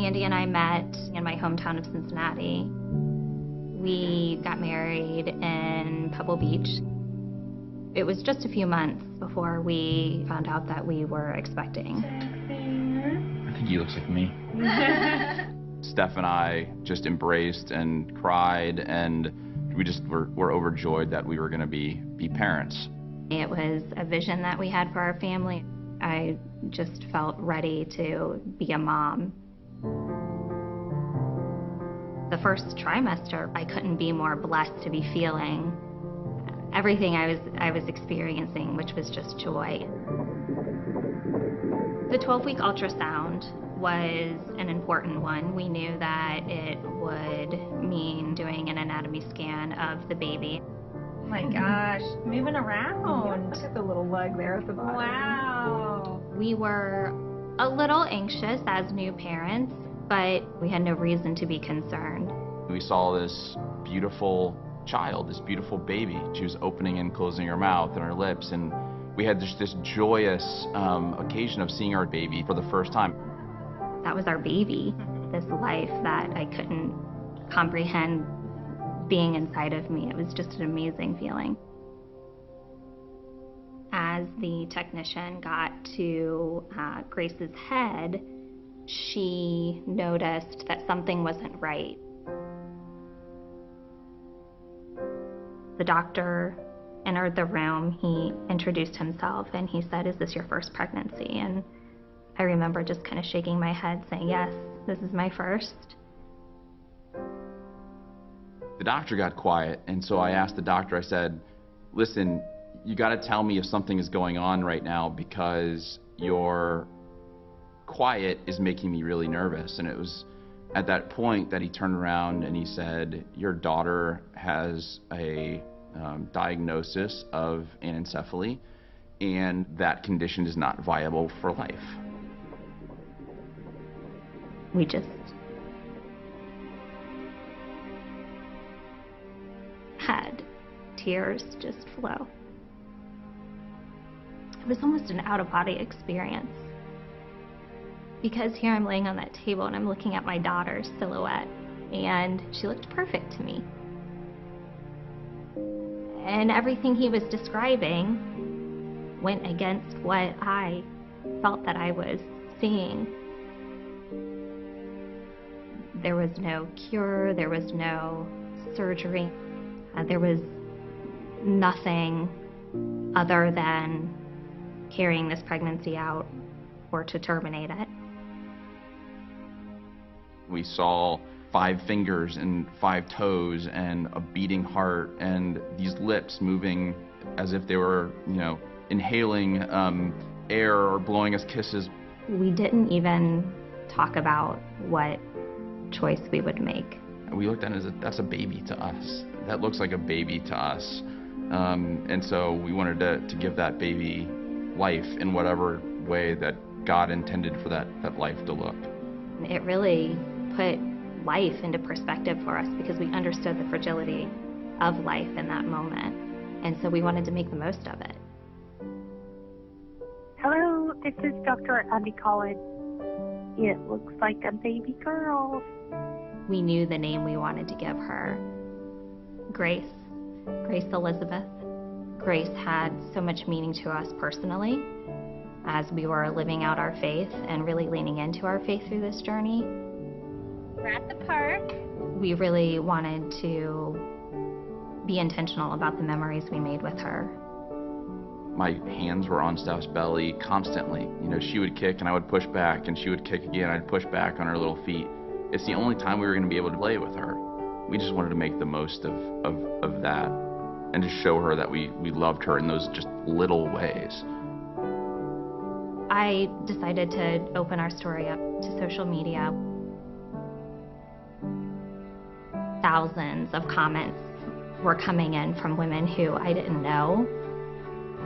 Andy and I met in my hometown of Cincinnati. We got married in Pebble Beach. It was just a few months before we found out that we were expecting. I think he looks like me. Steph and I just embraced and cried, and we just were overjoyed that we were going to be parents. It was a vision that we had for our family. I just felt ready to be a mom. The first trimester, I couldn't be more blessed to be feeling everything I was experiencing, which was just joy. The 12-week ultrasound was an important one. We knew that it would mean doing an anatomy scan of the baby. Oh my gosh, moving around. Look at the little leg there at the bottom. Wow. We were a little anxious as new parents, but we had no reason to be concerned. We saw this beautiful child, this beautiful baby. She was opening and closing her mouth and her lips, and we had just this joyous occasion of seeing our baby for the first time. That was our baby, this life that I couldn't comprehend being inside of me. It was just an amazing feeling. As the technician got to Grace's head, she noticed that something wasn't right. The doctor entered the room. He introduced himself and he said, "Is this your first pregnancy?" And I remember just kind of shaking my head saying, "Yes, this is my first." The doctor got quiet, and so I asked the doctor, I said, "Listen, you got to tell me if something is going on right now, because your quiet is making me really nervous." And it was at that point that he turned around and he said, "Your daughter has a diagnosis of anencephaly, and that condition is not viable for life." We just had tears just flow. It was almost an out-of-body experience, because here I'm laying on that table and I'm looking at my daughter's silhouette, and she looked perfect to me. And everything he was describing went against what I felt that I was seeing. There was no cure, there was no surgery, there was nothing other than carrying this pregnancy out or to terminate it. We saw 5 fingers and 5 toes and a beating heart and these lips moving as if they were, inhaling air or blowing us kisses. We didn't even talk about what choice we would make. We looked at it as that's a baby to us. That looks like a baby to us. And so we wanted to give that baby life in whatever way that God intended for that life to look. It really put life into perspective for us, because we understood the fragility of life in that moment. And so we wanted to make the most of it. Hello, this is Dr. Abby Collins. It looks like a baby girl. We knew the name we wanted to give her. Grace Elisabeth. Grace had so much meaning to us personally as we were living out our faith and really leaning into our faith through this journey. We're at the park. We really wanted to be intentional about the memories we made with her. My hands were on Steph's belly constantly. She would kick and I would push back, and she would kick again and I'd push back on her little feet. It's the only time we were going to be able to play with her. We just wanted to make the most of that and to show her that we loved her in those just little ways. I decided to open our story up to social media. Thousands of comments were coming in from women who I didn't know.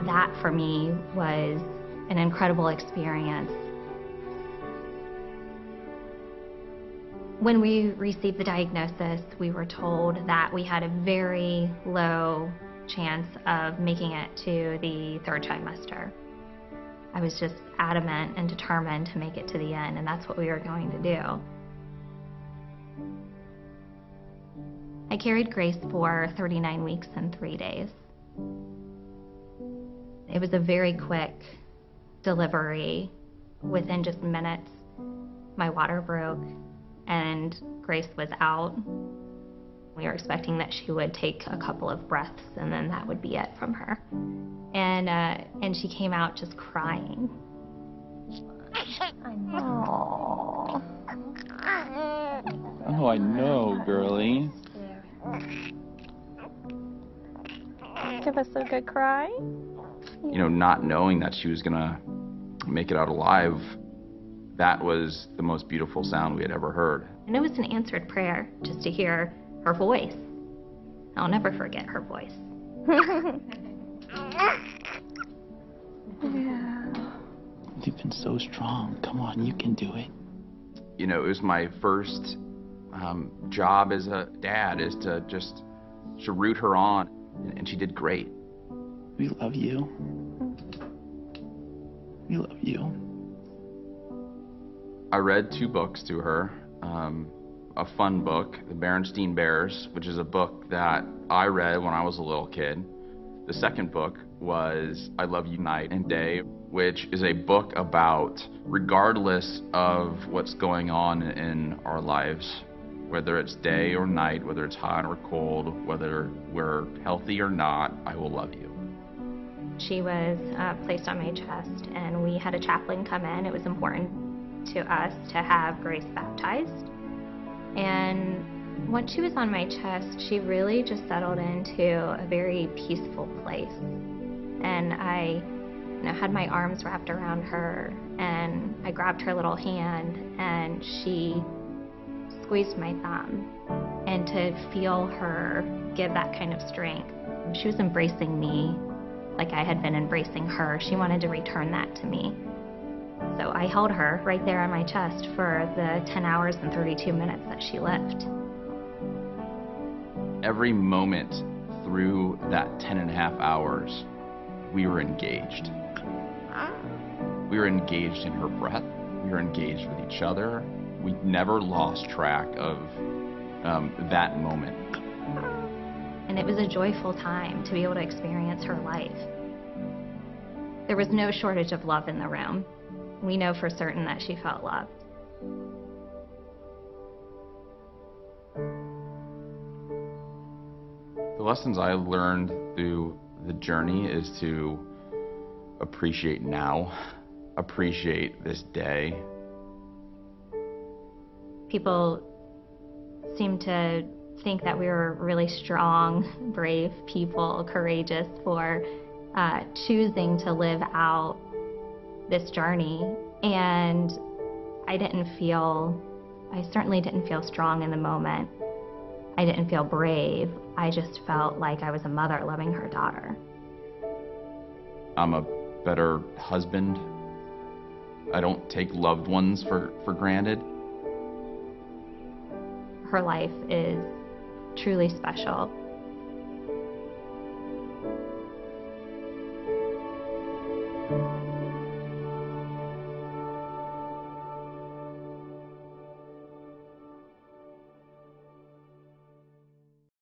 That for me was an incredible experience. When we received the diagnosis, we were told that we had a very low chance of making it to the 3rd trimester. I was just adamant and determined to make it to the end, and that's what we were going to do. I carried Grace for 39 weeks and 3 days. It was a very quick delivery. Within just minutes, my water broke and Grace was out. We were expecting that she would take a couple of breaths and then that would be it from her. And she came out just crying. Aww. Oh, I know, girlie. Give us a good cry. You know, not knowing that she was gonna make it out alive, that was the most beautiful sound we had ever heard. And it was an answered prayer just to hear her voice. I'll never forget her voice. Yeah. You've been so strong. Come on, you can do it. You know, it was my first job as a dad, is to root her on, and she did great. We love you. We love you. I read 2 books to her. A fun book, The Berenstain Bears, which is a book that I read when I was a little kid. The second book was I Love You Night and Day, which is a book about, regardless of what's going on in our lives, whether it's day or night, whether it's hot or cold, whether we're healthy or not, I will love you. She was placed on my chest and we had a chaplain come in. It was important to us to have Grace baptized. And once she was on my chest, she really just settled into a very peaceful place. And I had my arms wrapped around her and I grabbed her little hand and she squeezed my thumb. And to feel her give that kind of strength, she was embracing me like I had been embracing her. She wanted to return that to me. So I held her right there on my chest for the 10 hours and 32 minutes that she lived. Every moment through that 10.5 hours, we were engaged. We were engaged in her breath. We were engaged with each other. We never lost track of that moment. And it was a joyful time to be able to experience her life. There was no shortage of love in the room. We know for certain that she felt loved. The lessons I learned through the journey is to appreciate now, appreciate this day. People seem to think that we were really strong, brave people, courageous for choosing to live out this journey. And I certainly didn't feel strong in the moment. I didn't feel brave. I just felt like I was a mother loving her daughter. I'm a better husband. I don't take loved ones for granted. Her life is truly special.